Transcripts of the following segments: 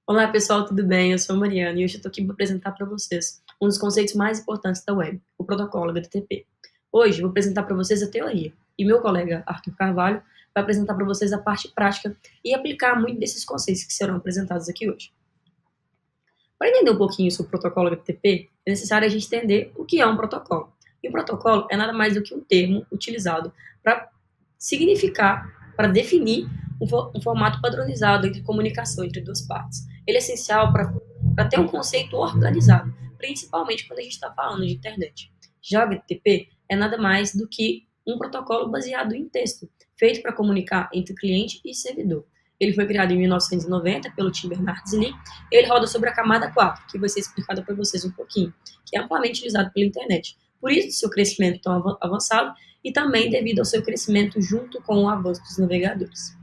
Olá pessoal, tudo bem? Eu sou a Mariana e hoje eu estou aqui para apresentar para vocês um dos conceitos mais importantes da web, o protocolo HTTP. Hoje eu vou apresentar para vocês a teoria e meu colega Arthur Carvalho vai apresentar para vocês a parte prática e aplicar muito desses conceitos que serão apresentados aqui hoje. Para entender um pouquinho sobre o protocolo HTTP, é necessário a gente entender o que é um protocolo. E um protocolo é nada mais do que um termo utilizado para significar, para definir um formato padronizado entre comunicação entre duas partes. Ele é essencial para ter um conceito organizado, principalmente quando a gente está falando de internet. Já o HTTP é nada mais do que um protocolo baseado em texto, feito para comunicar entre cliente e servidor. Ele foi criado em 1990 pelo Tim Berners-Lee. Ele roda sobre a camada 4, que vai ser explicada para vocês um pouquinho, que é amplamente utilizado pela internet. Por isso, seu crescimento tão avançado e também devido ao seu crescimento junto com o avanço dos navegadores.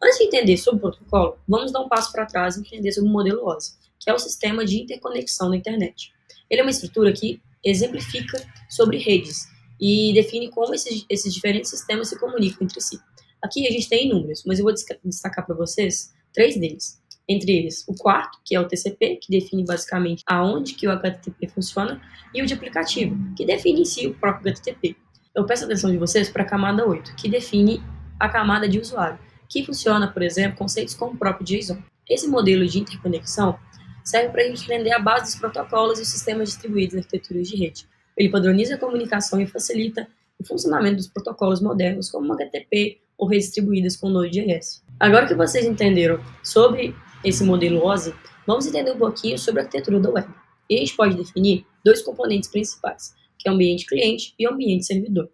Antes de entender sobre o protocolo, vamos dar um passo para trás e entender sobre o modelo OSI, que é o sistema de interconexão da internet. Ele é uma estrutura que exemplifica sobre redes e define como esses diferentes sistemas se comunicam entre si. Aqui a gente tem inúmeros, mas eu vou destacar para vocês 3 deles. Entre eles, o quarto, que é o TCP, que define basicamente aonde que o HTTP funciona, e o de aplicativo, que define em si o próprio HTTP. Eu peço a atenção de vocês para a camada 8, que define a camada de usuário, que funciona, por exemplo, conceitos como o próprio JSON. Esse modelo de interconexão serve para a gente entender a base dos protocolos e os sistemas distribuídos em arquiteturas de rede. Ele padroniza a comunicação e facilita o funcionamento dos protocolos modernos, como o HTTP ou redes distribuídas com Node.js. Agora que vocês entenderam sobre esse modelo OSI, vamos entender um pouquinho sobre a arquitetura da web. E a gente pode definir 2 componentes principais, que é o ambiente cliente e o ambiente servidor.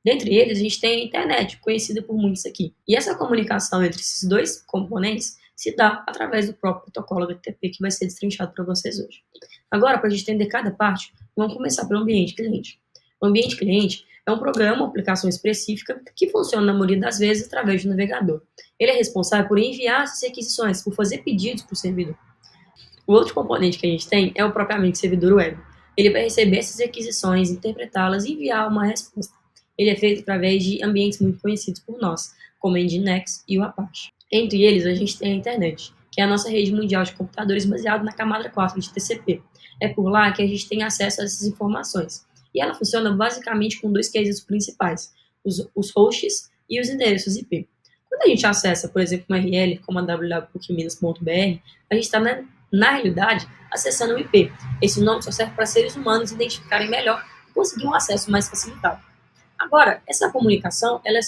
Dentre eles, a gente tem a internet, conhecida por muitos aqui. E essa comunicação entre esses 2 componentes se dá através do próprio protocolo HTTP, que vai ser destrinchado para vocês hoje. Agora, para a gente entender cada parte, vamos começar pelo ambiente cliente. O ambiente cliente é um programa ou aplicação específica que funciona na maioria das vezes através do navegador. Ele é responsável por enviar essas requisições, por fazer pedidos para o servidor. O outro componente que a gente tem é o propriamente servidor web. Ele vai receber essas requisições, interpretá-las e enviar uma resposta. Ele é feito através de ambientes muito conhecidos por nós, como a Nginx e o Apache. Entre eles, a gente tem a internet, que é a nossa rede mundial de computadores baseada na camada 4 de TCP. É por lá que a gente tem acesso a essas informações. E ela funciona basicamente com 2 quesitos principais, os hosts e os endereços IP. Quando a gente acessa, por exemplo, uma URL como a www.pucminas.br, a gente está na realidade, acessando o IP. Esse nome só serve para seres humanos identificarem melhor e conseguir um acesso mais facilitado. Agora, essa comunicação ela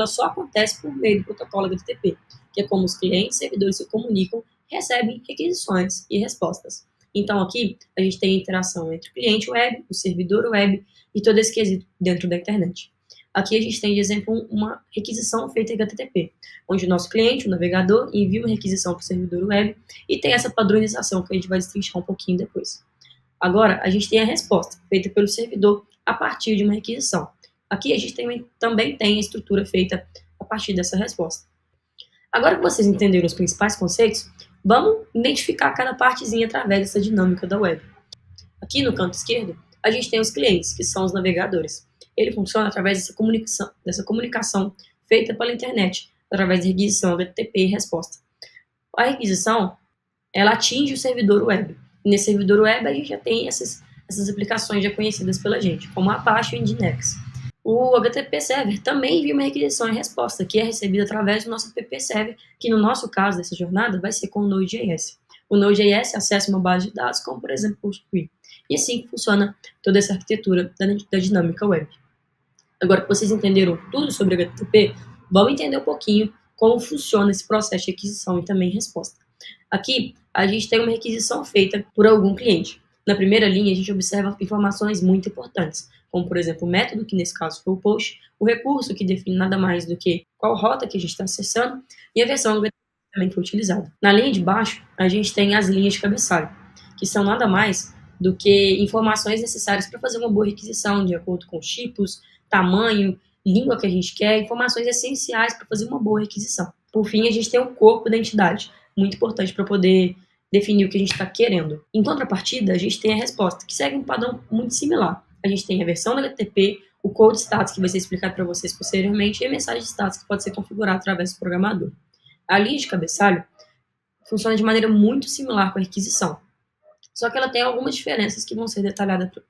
só acontece por meio do protocolo HTTP, que é como os clientes e servidores se comunicam, recebem requisições e respostas. Então, aqui, a gente tem a interação entre o cliente web, o servidor web e todo esse quesito dentro da internet. Aqui a gente tem, de exemplo, uma requisição feita em HTTP, onde o nosso cliente, o navegador, envia uma requisição para o servidor web e tem essa padronização que a gente vai destrinchar um pouquinho depois. Agora, a gente tem a resposta, feita pelo servidor a partir de uma requisição. Aqui a gente também tem a estrutura feita a partir dessa resposta. Agora que vocês entenderam os principais conceitos, vamos identificar cada partezinha através dessa dinâmica da web. Aqui no canto esquerdo, a gente tem os clientes, que são os navegadores. Ele funciona através dessa comunicação feita pela internet, através de requisição, HTTP e resposta. A requisição, ela atinge o servidor web. E nesse servidor web, a gente já tem essas aplicações já conhecidas pela gente, como a Apache e o Nginx. O HTTP Server também envia uma requisição e resposta, que é recebida através do nosso app Server, que no nosso caso dessa jornada vai ser com o Node.js. O Node.js acessa uma base de dados, como por exemplo o PostgreSQL. E assim funciona toda essa arquitetura da dinâmica web. Agora que vocês entenderam tudo sobre HTTP, vamos entender um pouquinho como funciona esse processo de requisição e também resposta. Aqui, a gente tem uma requisição feita por algum cliente. Na primeira linha, a gente observa informações muito importantes, como, por exemplo, o método, que nesse caso foi o post, o recurso, que define nada mais do que qual rota que a gente está acessando, e a versão HTTP também foi utilizada. Na linha de baixo, a gente tem as linhas de cabeçalho, que são nada mais do que informações necessárias para fazer uma boa requisição, de acordo com os tipos, tamanho, língua que a gente quer, informações essenciais para fazer uma boa requisição. Por fim, a gente tem o corpo da entidade, muito importante para poder definir o que a gente está querendo. Em contrapartida, a gente tem a resposta, que segue um padrão muito similar. A gente tem a versão do HTTP, o code status, que vai ser explicado para vocês posteriormente, e a mensagem de status, que pode ser configurada através do programador. A linha de cabeçalho funciona de maneira muito similar com a requisição. Só que ela tem algumas diferenças que vão ser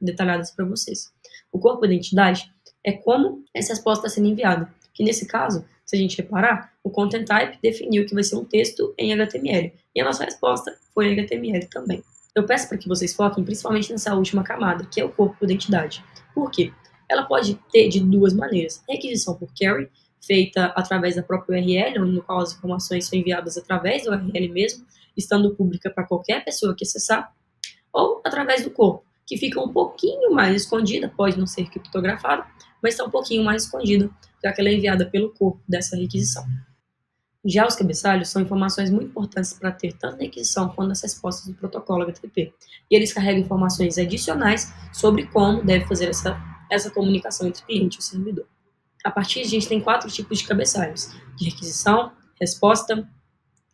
detalhadas para vocês. O corpo da identidade é como essa resposta está sendo enviada, que nesse caso, se a gente reparar, o content type definiu que vai ser um texto em HTML, e a nossa resposta foi em HTML também. Eu peço para que vocês foquem principalmente nessa última camada, que é o corpo da identidade. Por quê? Ela pode ter de duas maneiras: requisição por query, feita através da própria URL, no qual as informações são enviadas através da URL mesmo, estando pública para qualquer pessoa que acessar, ou através do corpo, que fica um pouquinho mais escondida, pode não ser criptografada, mas está um pouquinho mais escondida, já que ela é enviada pelo corpo dessa requisição. Já os cabeçalhos são informações muito importantes para ter tanto na requisição quanto nas respostas do protocolo HTTP, e eles carregam informações adicionais sobre como deve fazer essa comunicação entre o cliente e o servidor. A partir disso, a gente tem 4 tipos de cabeçalhos: de requisição, resposta,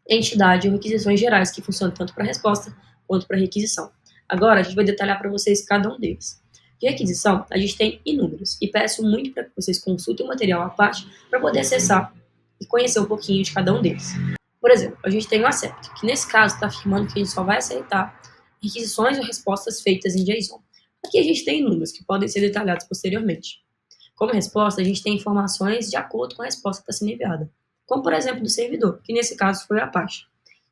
entidade ou requisições gerais, que funcionam tanto para resposta quanto para requisição. Agora, a gente vai detalhar para vocês cada um deles. De requisição, a gente tem inúmeros, e peço muito para que vocês consultem o material à parte para poder acessar e conhecer um pouquinho de cada um deles. Por exemplo, a gente tem o accept, que nesse caso está afirmando que a gente só vai aceitar requisições ou respostas feitas em JSON. Aqui a gente tem inúmeros que podem ser detalhados posteriormente. Como resposta, a gente tem informações de acordo com a resposta que está sendo enviada, como por exemplo do servidor, que nesse caso foi a Apache.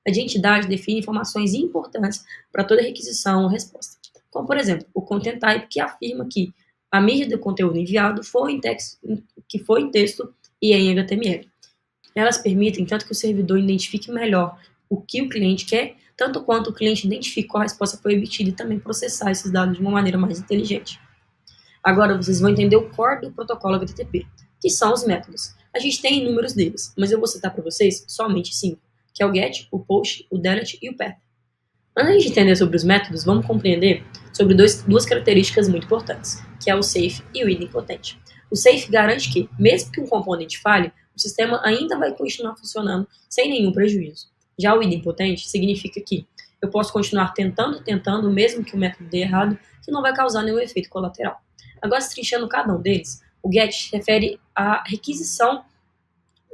A de entidade define informações importantes para toda requisição ou resposta, como por exemplo o content type, que afirma que a mídia do conteúdo enviado foi em texto e em HTML. Elas permitem tanto que o servidor identifique melhor o que o cliente quer, tanto quanto o cliente identifique qual resposta foi obtida e também processar esses dados de uma maneira mais inteligente. Agora vocês vão entender o core do protocolo HTTP, que são os métodos. A gente tem inúmeros deles, mas eu vou citar para vocês somente 5, que é o GET, o POST, o DELETE e o PATH. Antes de entender sobre os métodos, vamos compreender sobre duas características muito importantes, que é o safe e o idempotent. O safe garante que, mesmo que um componente falhe, o sistema ainda vai continuar funcionando sem nenhum prejuízo. Já o idempotent significa que eu posso continuar tentando, mesmo que o método dê errado, que não vai causar nenhum efeito colateral. Agora, trinchando cada um deles, o GET refere à requisição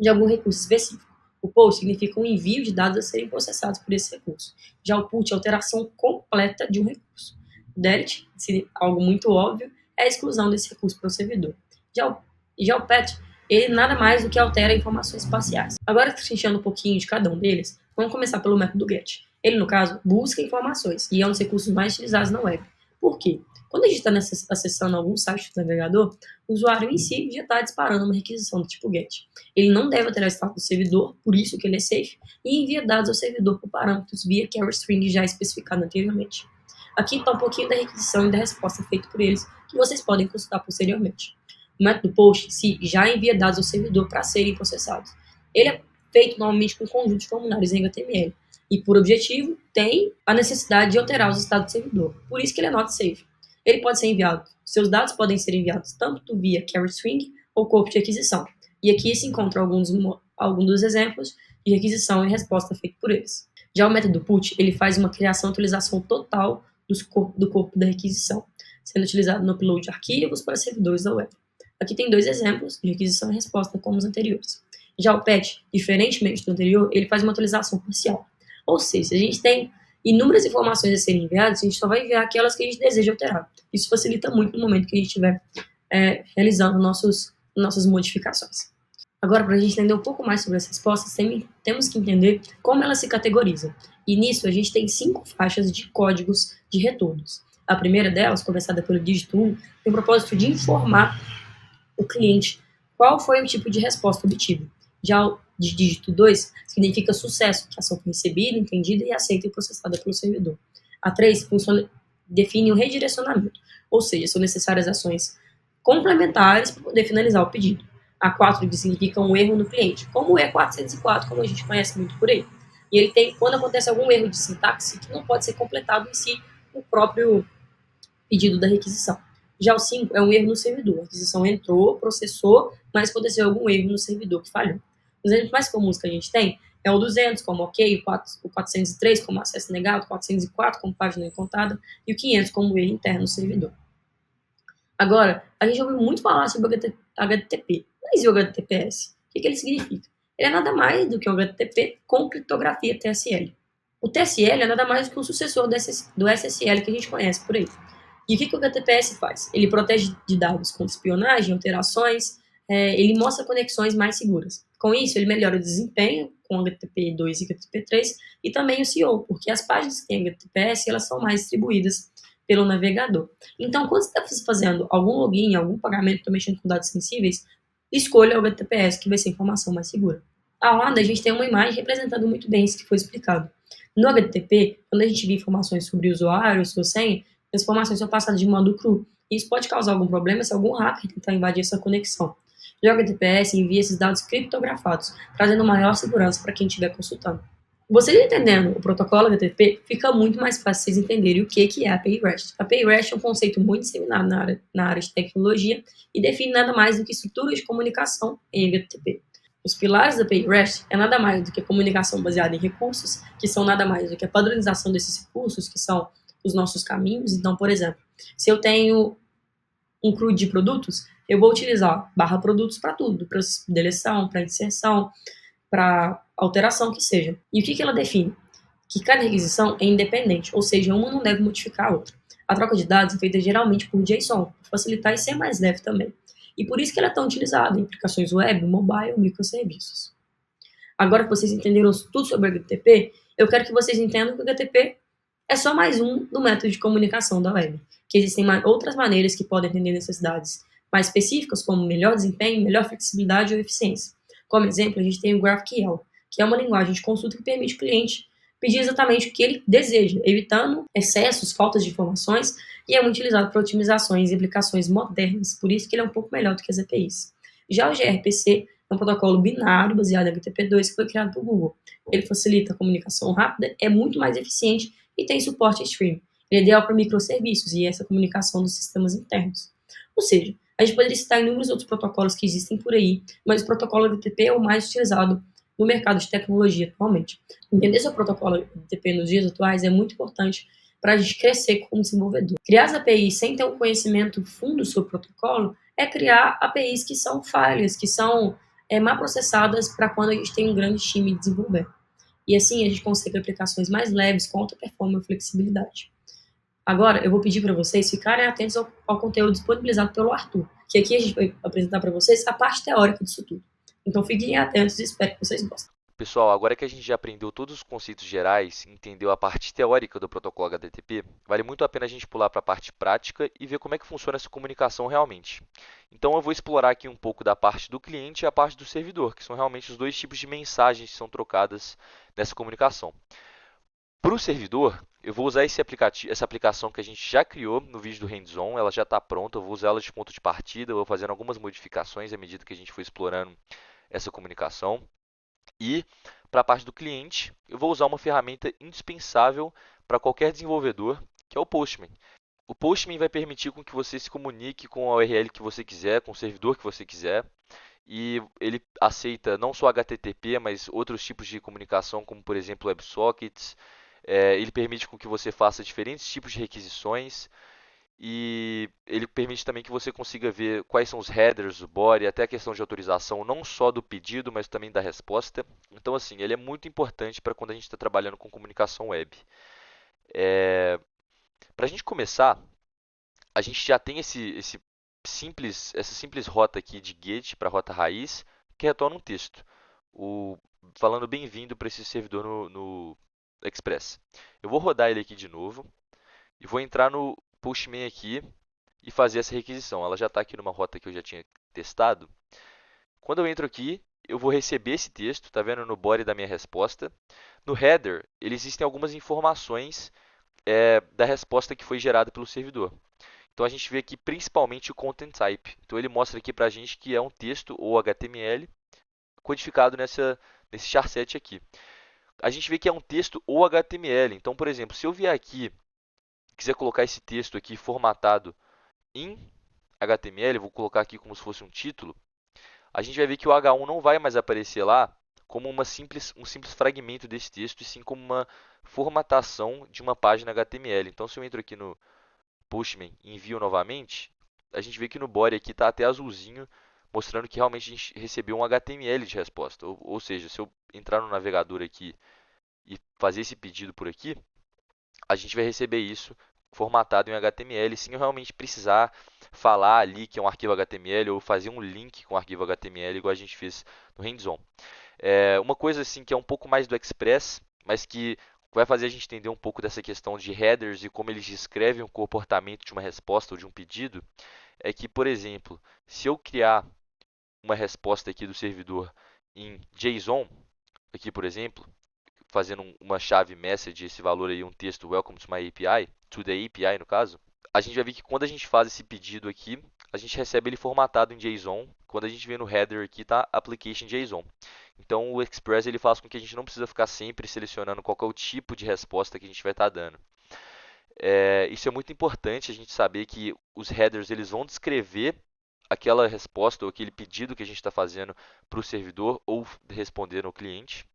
de algum recurso específico. O POST significa um envio de dados a serem processados por esse recurso. Já o PUT é a alteração completa de um recurso. O DELETE, algo muito óbvio, é a exclusão desse recurso para o servidor. Já o PATH, ele nada mais do que altera informações espaciais. Agora, trinchando um pouquinho de cada um deles, vamos começar pelo método GET. Ele, no caso, busca informações e é um dos recursos mais utilizados na web. Por quê? Quando a gente está acessando algum site do navegador, o usuário em si já está disparando uma requisição do tipo GET. Ele não deve alterar o status do servidor, por isso que ele é safe, e envia dados ao servidor por parâmetros via carry string já especificado anteriormente. Aqui está um pouquinho da requisição e da resposta feita por eles, que vocês podem consultar posteriormente. O método POST em si já envia dados ao servidor para serem processados. Ele é feito normalmente com um conjunto de formulários em HTML, e por objetivo tem a necessidade de alterar os estados do servidor, por isso que ele é not safe. Ele pode ser enviado, seus dados podem ser enviados tanto via carry string ou corpo de requisição. E aqui se encontram alguns dos exemplos de requisição e resposta feita por eles. Já o método PUT, ele faz uma criação e atualização total do corpo da requisição, sendo utilizado no upload de arquivos para servidores da web. Aqui tem 2 exemplos de requisição e resposta como os anteriores. Já o PATH, diferentemente do anterior, ele faz uma atualização parcial. Ou seja, se a gente tem inúmeras informações a serem enviadas, a gente só vai enviar aquelas que a gente deseja alterar. Isso facilita muito no momento que a gente estiver realizando nossas modificações. Agora, para a gente entender um pouco mais sobre as respostas, temos que entender como elas se categorizam. E nisso, a gente tem 5 faixas de códigos de retornos. A primeira delas, começada pelo dígito 1, tem o propósito de informar o cliente qual foi o tipo de resposta obtida. Já o de dígito 2 significa sucesso, que a ação foi recebida, entendida e aceita e processada pelo servidor. A 3 define o redirecionamento, ou seja, são necessárias ações complementares para poder finalizar o pedido. A 4 significa um erro no cliente, como o E404, como a gente conhece muito por aí. E ele tem, quando acontece algum erro de sintaxe, que não pode ser completado em si o próprio pedido da requisição. Já o 5 é um erro no servidor. A requisição entrou, processou, mas aconteceu algum erro no servidor que falhou. Os exemplos mais comuns que a gente tem é o 200, como OK, o 403, como acesso negado, o 404, como página encontrada, e o 500, como erro interno no servidor. Agora, a gente ouviu muito falar sobre o HTTP. Mas e o HTTPS? O que ele significa? Ele é nada mais do que um HTTP com criptografia TSL. O TSL é nada mais do que um sucessor do SSL que a gente conhece por aí. E o que o HTTPS faz? Ele protege de dados contra espionagem, alterações, ele mostra conexões mais seguras. Com isso, ele melhora o desempenho com o HTTP2 e HTTP3 e também o SEO, porque as páginas que têm HTTPS elas são mais distribuídas pelo navegador. Então, quando você está fazendo algum login, algum pagamento, está mexendo com dados sensíveis, escolha o HTTPS, que vai ser a informação mais segura. Ao lado, a gente tem uma imagem representando muito bem isso que foi explicado. No HTTP, quando a gente vê informações sobre o usuário, sua senha, as informações são passadas de modo cru. E isso pode causar algum problema se algum hacker tentar invadir essa conexão. Já o HTTPS envia esses dados criptografados, trazendo maior segurança para quem estiver consultando. Vocês entendendo o protocolo HTTP, fica muito mais fácil vocês entenderem o que é a API REST. A API REST é um conceito muito disseminado na área de tecnologia e define nada mais do que estruturas de comunicação em HTTP. Os pilares da API REST é nada mais do que a comunicação baseada em recursos, que são nada mais do que a padronização desses recursos, que são os nossos caminhos. Então, por exemplo, se eu tenho um CRUD de produtos, eu vou utilizar barra produtos para tudo, para deleção, para inserção, para alteração que seja. E o que ela define? Que cada requisição é independente, ou seja, uma não deve modificar a outra. A troca de dados é feita geralmente por JSON, para facilitar e ser mais leve também. E por isso que ela é tão utilizada em aplicações web, mobile, microserviços. Agora que vocês entenderam tudo sobre o HTTP, eu quero que vocês entendam que o HTTP é só mais um do método de comunicação da web, que existem outras maneiras que podem atender necessidades mais específicas, como melhor desempenho, melhor flexibilidade ou eficiência. Como exemplo, a gente tem o GraphQL, que é uma linguagem de consulta que permite o cliente pedir exatamente o que ele deseja, evitando excessos, faltas de informações, e é muito utilizado para otimizações e aplicações modernas, por isso que ele é um pouco melhor do que as APIs. Já o gRPC é um protocolo binário baseado em HTTP2 que foi criado por Google. Ele facilita a comunicação rápida, é muito mais eficiente e tem suporte a streaming. Ele é ideal para microserviços e essa comunicação dos sistemas internos. Ou seja, a gente poderia citar inúmeros outros protocolos que existem por aí, mas o protocolo HTTP é o mais utilizado no mercado de tecnologia atualmente. Entender seu protocolo HTTP nos dias atuais é muito importante para a gente crescer como desenvolvedor. Criar as APIs sem ter um conhecimento fundo sobre o protocolo é criar APIs que são falhas, que são mal processadas para quando a gente tem um grande time de desenvolver. E assim a gente consegue aplicações mais leves, com alta performance e flexibilidade. Agora, eu vou pedir para vocês ficarem atentos ao conteúdo disponibilizado pelo Arthur, que aqui a gente vai apresentar para vocês a parte teórica disso tudo. Então fiquem atentos e espero que vocês gostem. Pessoal, agora que a gente já aprendeu todos os conceitos gerais, entendeu a parte teórica do protocolo HTTP, vale muito a pena a gente pular para a parte prática e ver como é que funciona essa comunicação realmente. Então eu vou explorar aqui um pouco da parte do cliente e a parte do servidor, que são realmente os dois tipos de mensagens que são trocadas nessa comunicação. Para o servidor, eu vou usar essa aplicação que a gente já criou no vídeo do Hands-On, ela já está pronta, eu vou usar ela de ponto de partida, eu vou fazendo algumas modificações à medida que a gente for explorando essa comunicação. E para a parte do cliente, eu vou usar uma ferramenta indispensável para qualquer desenvolvedor, que é o Postman. O Postman vai permitir com que você se comunique com a URL que você quiser, com o servidor que você quiser. E ele aceita não só HTTP, mas outros tipos de comunicação, como por exemplo WebSockets. Ele permite com que você faça diferentes tipos de requisições. E ele permite também que você consiga ver quais são os headers do body, até a questão de autorização, não só do pedido, mas também da resposta. Então, assim, ele é muito importante para quando a gente está trabalhando com comunicação web. Para a gente começar, a gente já tem essa simples rota aqui de GET para a rota raiz, que retorna um texto, falando bem-vindo para esse servidor no Express. Eu vou rodar ele aqui de novo e vou entrar no Postman aqui e fazer essa requisição. Ela já está aqui numa rota que eu já tinha testado. Quando eu entro aqui, eu vou receber esse texto, está vendo no body da minha resposta. No header, existem algumas informações da resposta que foi gerada pelo servidor. Então a gente vê aqui principalmente o content type. Então ele mostra aqui para a gente que é um texto ou HTML codificado nesse charset aqui. A gente vê que é um texto ou HTML. Então, por exemplo, se eu vier aqui quiser colocar esse texto aqui formatado em HTML, vou colocar aqui como se fosse um título, a gente vai ver que o H1 não vai mais aparecer lá como um simples fragmento desse texto, e sim como uma formatação de uma página HTML. Então, se eu entro aqui no Postman e envio novamente, a gente vê que no body aqui está até azulzinho, mostrando que realmente a gente recebeu um HTML de resposta. Ou seja, se eu entrar no navegador aqui e fazer esse pedido por aqui, a gente vai receber isso formatado em HTML, sem eu realmente precisar falar ali que é um arquivo HTML ou fazer um link com o arquivo HTML, igual a gente fez no hands-on. Uma coisa assim que é um pouco mais do Express, mas que vai fazer a gente entender um pouco dessa questão de headers e como eles descrevem o comportamento de uma resposta ou de um pedido, é que, por exemplo, se eu criar uma resposta aqui do servidor em JSON, aqui por exemplo, fazendo uma chave message, esse valor aí, um texto welcome to my API, to the API no caso, a gente vai ver que quando a gente faz esse pedido aqui, a gente recebe ele formatado em JSON. Quando a gente vê no header aqui, tá application JSON. Então o Express ele faz com que a gente não precisa ficar sempre selecionando qual é o tipo de resposta que a gente vai estar dando. Isso é muito importante a gente saber que os headers eles vão descrever aquela resposta ou aquele pedido que a gente está fazendo para o servidor ou responder ao cliente.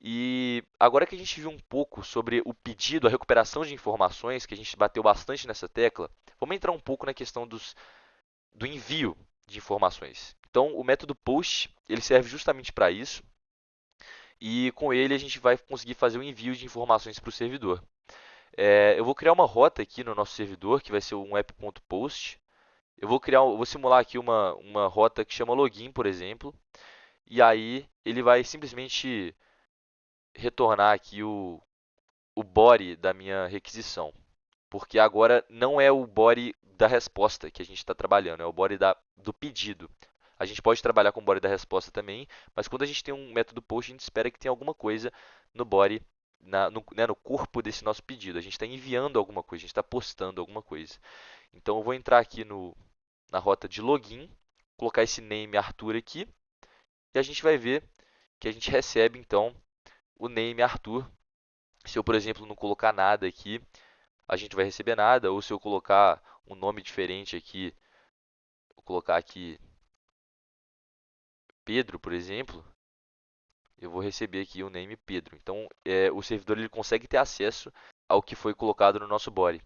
E agora que a gente viu um pouco sobre o pedido, a recuperação de informações, que a gente bateu bastante nessa tecla, vamos entrar um pouco na questão do envio de informações. Então, o método POST ele serve justamente para isso, e com ele a gente vai conseguir fazer o envio de informações para o servidor. Eu vou criar uma rota aqui no nosso servidor, que vai ser um app.post. Eu vou simular aqui uma rota que chama login, por exemplo, e aí ele vai simplesmente retornar aqui o body da minha requisição, porque agora não é o body da resposta que a gente está trabalhando, é o body do pedido. A gente pode trabalhar com o body da resposta também, mas quando a gente tem um método post, a gente espera que tenha alguma coisa no body, no corpo desse nosso pedido. A gente está enviando alguma coisa, a gente está postando alguma coisa. Então eu vou entrar aqui na rota de login, colocar esse name Arthur aqui, e a gente vai ver que a gente recebe então o name Arthur. Se eu, por exemplo, não colocar nada aqui, a gente vai receber nada, ou se eu colocar um nome diferente aqui, vou colocar aqui Pedro, por exemplo, eu vou receber aqui o name Pedro. Então, o servidor ele consegue ter acesso ao que foi colocado no nosso body.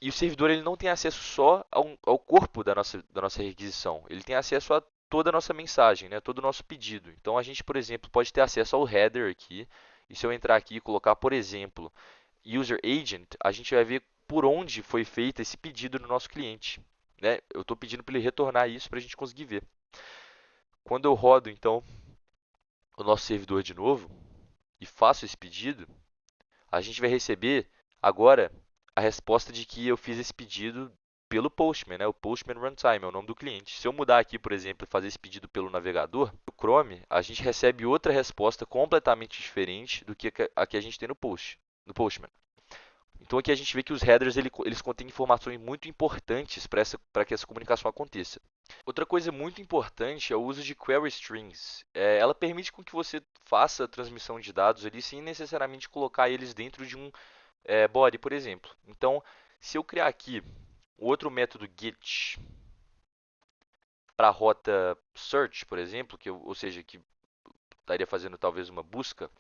E o servidor ele não tem acesso só ao corpo da nossa requisição, ele tem acesso a toda a nossa mensagem, né, todo o nosso pedido. Então, a gente, por exemplo, pode ter acesso ao header aqui, e se eu entrar aqui e colocar, por exemplo, User Agent, a gente vai ver por onde foi feito esse pedido no nosso cliente. Né? Eu estou pedindo para ele retornar isso para a gente conseguir ver. Quando eu rodo, então, o nosso servidor de novo e faço esse pedido, a gente vai receber agora a resposta de que eu fiz esse pedido pelo Postman, né? O Postman Runtime é o nome do cliente. Se eu mudar aqui, por exemplo, e fazer esse pedido pelo navegador, no Chrome, a gente recebe outra resposta completamente diferente do que a que a gente tem no Postman. Então aqui a gente vê que os headers eles contêm informações muito importantes para que essa comunicação aconteça. Outra coisa muito importante é o uso de query strings. Ela permite com que você faça a transmissão de dados ali sem necessariamente colocar eles dentro de um body, por exemplo. Então, se eu criar aqui o outro método get para a rota search, por exemplo, ou seja, que estaria fazendo talvez uma busca,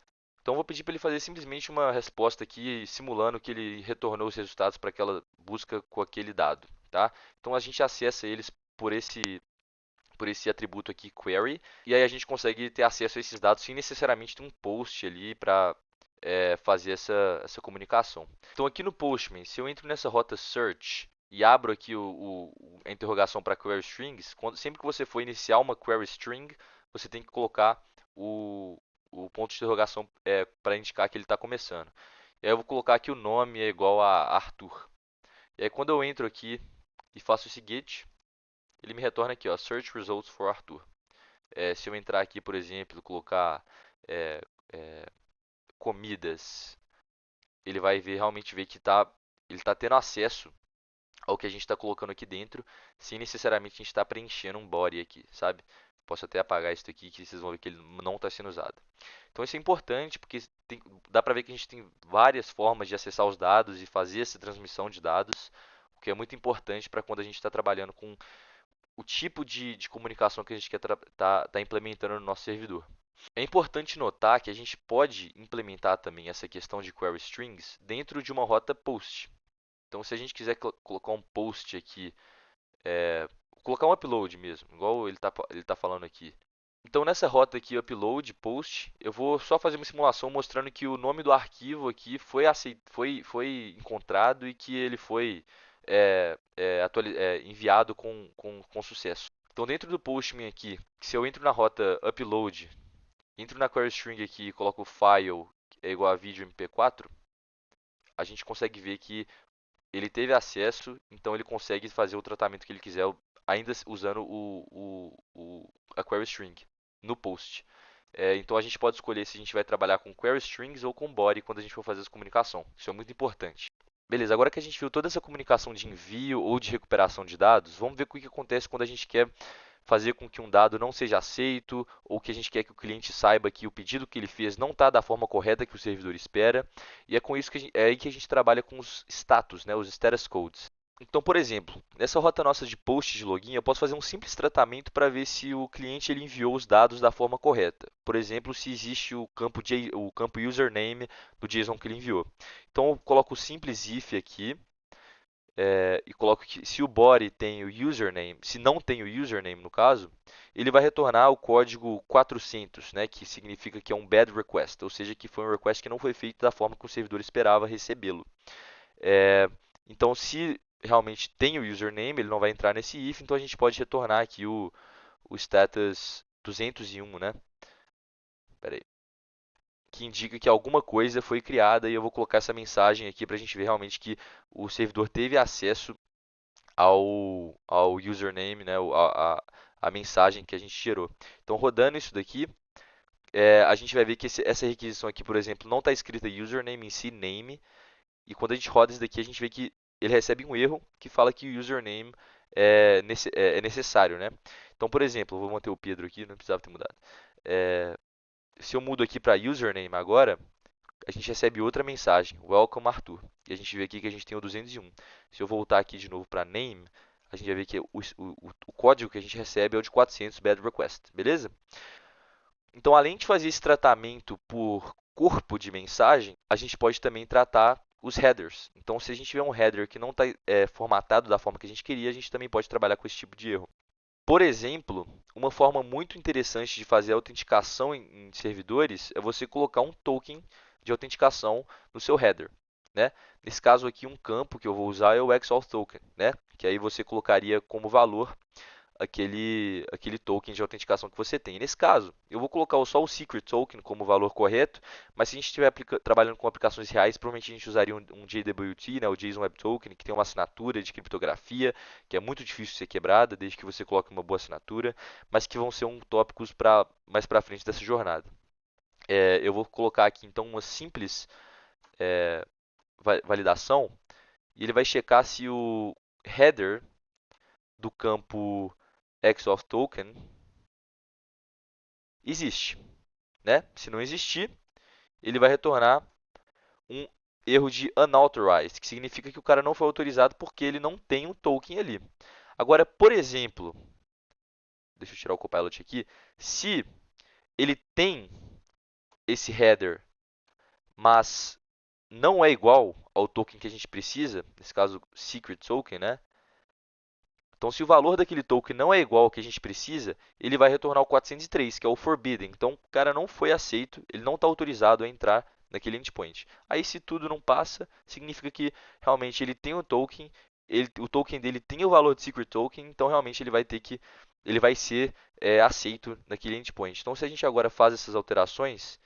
então, eu vou pedir para ele fazer simplesmente uma resposta aqui, simulando que ele retornou os resultados para aquela busca com aquele dado. Tá? Então, a gente acessa eles por esse atributo aqui, query, e aí a gente consegue ter acesso a esses dados sem necessariamente ter um post ali para fazer essa comunicação. Então, aqui no Postman, se eu entro nessa rota search e abro aqui a interrogação para query strings, sempre que você for iniciar uma query string, você tem que colocar o ponto de interrogação para indicar que ele está começando. E aí eu vou colocar aqui o nome é igual a Arthur. E aí quando eu entro aqui e faço esse get, ele me retorna aqui, ó, search results for Arthur. Se eu entrar aqui, por exemplo, colocar é, é, comidas, ele vai realmente ver que ele está tendo acesso ao que a gente está colocando aqui dentro, sem necessariamente a gente estar preenchendo um body aqui, sabe? Posso até apagar isso aqui que vocês vão ver que ele não está sendo usado. Então isso é importante porque dá para ver que a gente tem várias formas de acessar os dados e fazer essa transmissão de dados, o que é muito importante para quando a gente está trabalhando com o tipo de comunicação que a gente quer tá implementando no nosso servidor. É importante notar que a gente pode implementar também essa questão de query strings dentro de uma rota post. Então, se a gente quiser colocar um post aqui, colocar um upload mesmo, igual ele tá falando aqui. Então nessa rota aqui, upload, post, eu vou só fazer uma simulação mostrando que o nome do arquivo aqui foi encontrado e que ele foi enviado com sucesso. Então dentro do postman aqui, se eu entro na rota upload, entro na query string aqui e coloco file é igual a vídeo MP4, a gente consegue ver que ele teve acesso, então ele consegue fazer o tratamento que ele quiser, ainda usando a query string no post. Então a gente pode escolher se a gente vai trabalhar com query strings ou com body quando a gente for fazer essa comunicação. Isso é muito importante. Beleza, agora que a gente viu toda essa comunicação de envio ou de recuperação de dados, vamos ver o que acontece quando a gente quer fazer com que um dado não seja aceito ou que a gente quer que o cliente saiba que o pedido que ele fez não está da forma correta que o servidor espera. E é com isso que é aí que a gente trabalha com os status, né, os status codes. Então, por exemplo, nessa rota nossa de post de login, eu posso fazer um simples tratamento para ver se o cliente ele enviou os dados da forma correta. Por exemplo, se existe o campo username do JSON que ele enviou. Então, eu coloco o simples if aqui e coloco que se o body tem o username, se não tem o username no caso, ele vai retornar o código 400, né, que significa que é um bad request, ou seja, que foi um request que não foi feito da forma que o servidor esperava recebê-lo. É, então, se realmente tem o username, ele não vai entrar nesse if, então a gente pode retornar aqui o status 201, né? Espera aí, que indica que alguma coisa foi criada e eu vou colocar essa mensagem aqui para a gente ver realmente que o servidor teve acesso ao username, né, a mensagem que a gente gerou. Então, rodando isso daqui, a gente vai ver que essa requisição aqui, por exemplo, não está escrita username em si, name, e quando a gente roda isso daqui, a gente vê que ele recebe um erro que fala que o username é necessário, né? Então, por exemplo, vou manter o Pedro aqui, não precisava ter mudado. Se eu mudo aqui para username agora, a gente recebe outra mensagem, Welcome Arthur. E a gente vê aqui que a gente tem o 201. Se eu voltar aqui de novo para name, a gente vai ver que o código que a gente recebe é o de 400 bad request, beleza? Então, além de fazer esse tratamento por corpo de mensagem, a gente pode também tratar os headers. Então, se a gente tiver um header que não está formatado da forma que a gente queria, a gente também pode trabalhar com esse tipo de erro. Por exemplo, uma forma muito interessante de fazer autenticação em servidores é você colocar um token de autenticação no seu header, né? Nesse caso aqui, um campo que eu vou usar é o XAuth token, né? Que aí você colocaria como valor aquele token de autenticação que você tem. Nesse caso, eu vou colocar só o secret token como valor correto, mas se a gente estiver trabalhando com aplicações reais, provavelmente a gente usaria um JWT, né, o JSON Web Token, que tem uma assinatura de criptografia, que é muito difícil de ser quebrada, desde que você coloque uma boa assinatura, mas que vão ser tópicos mais para frente dessa jornada. Eu vou colocar aqui então uma simples validação, e ele vai checar se o header do campo XAuth token existe, né? Se não existir, ele vai retornar um erro de unauthorized, que significa que o cara não foi autorizado porque ele não tem um token ali. Agora, por exemplo, deixa eu tirar o copilot aqui, se ele tem esse header, mas não é igual ao token que a gente precisa, nesse caso secret token, né? Então, se o valor daquele token não é igual ao que a gente precisa, ele vai retornar o 403, que é o forbidden. Então, o cara não foi aceito, ele não está autorizado a entrar naquele endpoint. Aí, se tudo não passa, significa que realmente ele tem o token, o token dele tem o valor de secret token, então realmente ele vai ser aceito naquele endpoint. Então, se a gente agora faz essas alterações,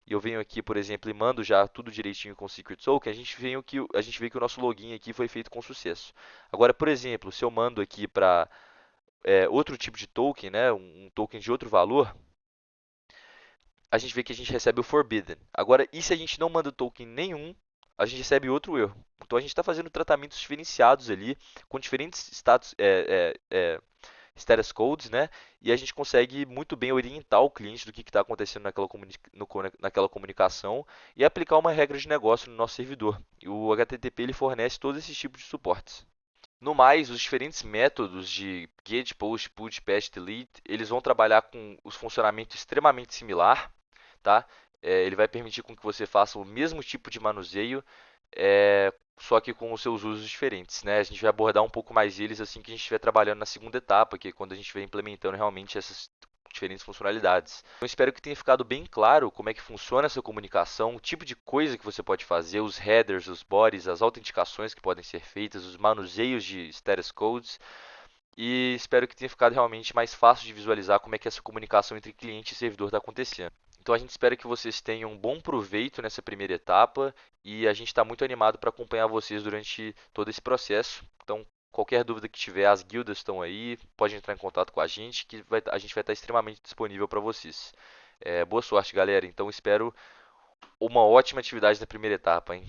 e eu venho aqui, por exemplo, e mando já tudo direitinho com o Secret Token, a gente vê que o nosso login aqui foi feito com sucesso. Agora, por exemplo, se eu mando aqui para outro tipo de token, né, um token de outro valor, a gente vê que a gente recebe o Forbidden. Agora, e se a gente não manda token nenhum, a gente recebe outro erro. Então, a gente está fazendo tratamentos diferenciados ali, com diferentes status codes, né? E a gente consegue muito bem orientar o cliente do que está acontecendo naquela comunicação e aplicar uma regra de negócio no nosso servidor. E o HTTP ele fornece todos esses tipos de suportes. No mais, os diferentes métodos de get, post, put, patch, delete, eles vão trabalhar com os funcionamentos extremamente similar, tá? Ele vai permitir com que você faça o mesmo tipo de manuseio, só que com os seus usos diferentes, né? A gente vai abordar um pouco mais eles assim que a gente estiver trabalhando na segunda etapa, que é quando a gente estiver implementando realmente diferentes funcionalidades. Então, espero que tenha ficado bem claro como é que funciona essa comunicação, o tipo de coisa que você pode fazer, os headers, os bodies, as autenticações que podem ser feitas, os manuseios de status codes. E espero que tenha ficado realmente mais fácil de visualizar como é que essa comunicação entre cliente e servidor está acontecendo. Então a gente espera que vocês tenham um bom proveito nessa primeira etapa e a gente está muito animado para acompanhar vocês durante todo esse processo. Então, qualquer dúvida que tiver, as guildas estão aí, pode entrar em contato com a gente, que a gente vai estar extremamente disponível para vocês. Boa sorte, galera. Então, espero uma ótima atividade na primeira etapa, hein?